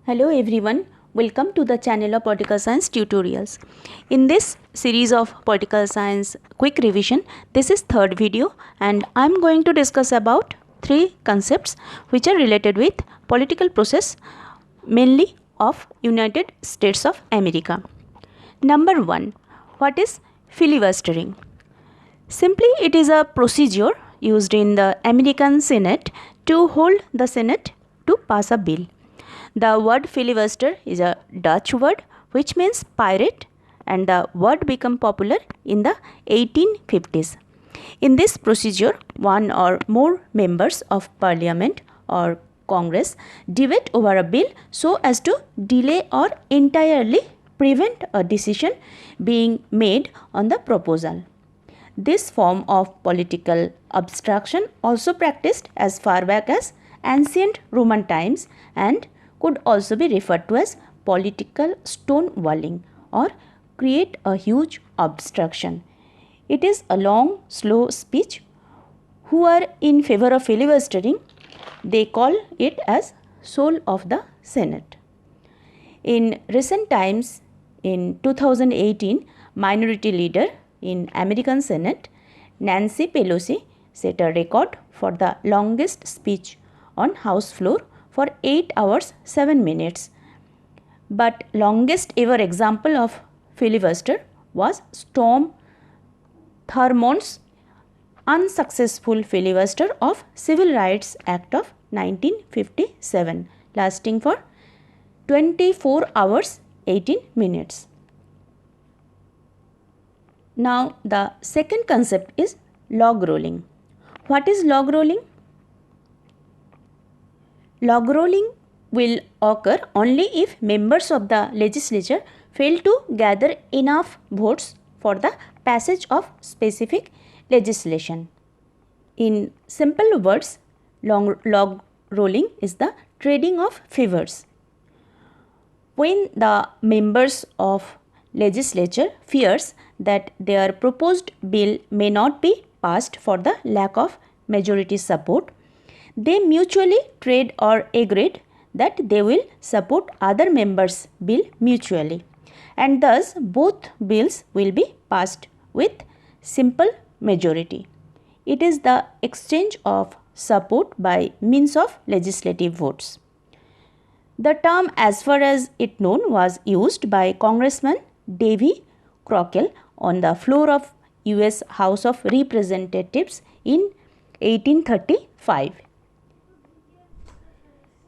Hello everyone, welcome to the channel of Political Science Tutorials. In this series of Political Science quick revision, this is third video and I am going to discuss about three concepts which are related with political process mainly of United States of America. Number 1. What is filibustering? Simply, it is a procedure used in the American Senate to hold the Senate to pass a bill. The word filibuster is a Dutch word which means pirate, and the word became popular in the 1850s. In this procedure, one or more members of parliament or Congress debate over a bill so as to delay or entirely prevent a decision being made on the proposal. This form of political obstruction also practiced as far back as ancient Roman times and could also be referred to as political stonewalling or create a huge obstruction. It is a long, slow speech. Who are in favor of filibustering, they call it as soul of the Senate. In recent times, in 2018, Minority Leader in American Senate, Nancy Pelosi set a record for the longest speech on House floor for 8 hours 7 minutes. But longest ever example of filibuster was Strom Thurmond's unsuccessful filibuster of Civil Rights Act of 1957 lasting for 24 hours 18 minutes. Now the second concept is log rolling. What is log rolling? Log rolling will occur only if members of the legislature fail to gather enough votes for the passage of specific legislation. In simple words, log rolling is the trading of favors. When the members of legislature fears that their proposed bill may not be passed for the lack of majority support, they mutually trade or agreed that they will support other members' bill mutually, and thus both bills will be passed with simple majority. It is the exchange of support by means of legislative votes. The term, as far as it known, was used by Congressman Davy Crockett on the floor of US House of Representatives in 1835.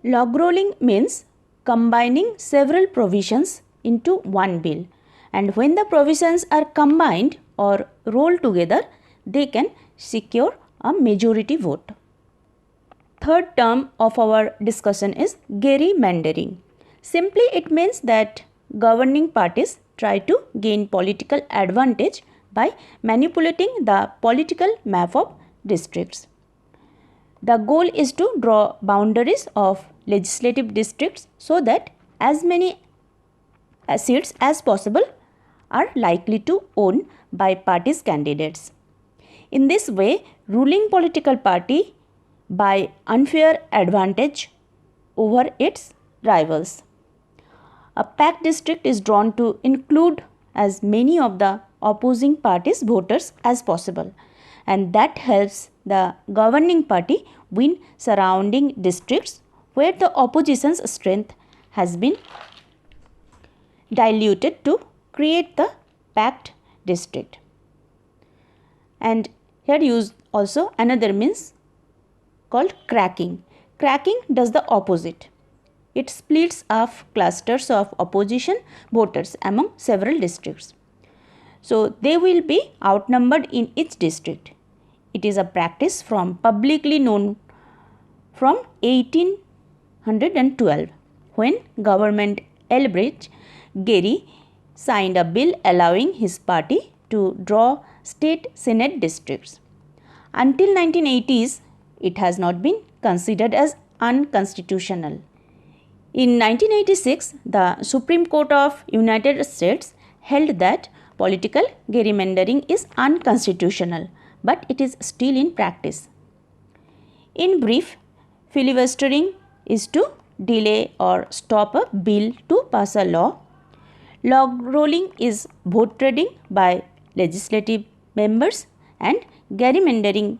Log rolling means combining several provisions into one bill, and when the provisions are combined or rolled together, they can secure a majority vote. Third term of our discussion is gerrymandering. Simply, it means that governing parties try to gain political advantage by manipulating the political map of districts. The goal is to draw boundaries of legislative districts so that as many seats as possible are likely to own by parties' candidates. In this way, ruling political party by unfair advantage over its rivals. A packed district is drawn to include as many of the opposing party's voters as possible, and that helps the governing party win surrounding districts where the opposition's strength has been diluted to create the packed district. And here use also another means called cracking. Cracking does the opposite. It splits up clusters of opposition voters among several districts. So they will be outnumbered in each district. It is a practice from publicly known from 1812 when Government Elbridge Gerry signed a bill allowing his party to draw state senate districts. Until 1980s, it has not been considered as unconstitutional. In 1986, the Supreme Court of United States held that political gerrymandering is unconstitutional, but it is still in practice. In brief, filibustering is to delay or stop a bill to pass a law. Log rolling is vote trading by legislative members, and gerrymandering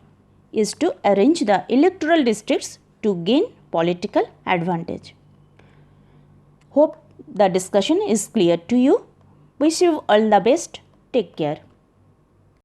is to arrange the electoral districts to gain political advantage. Hope the discussion is clear to you. Wish you all the best. Take care.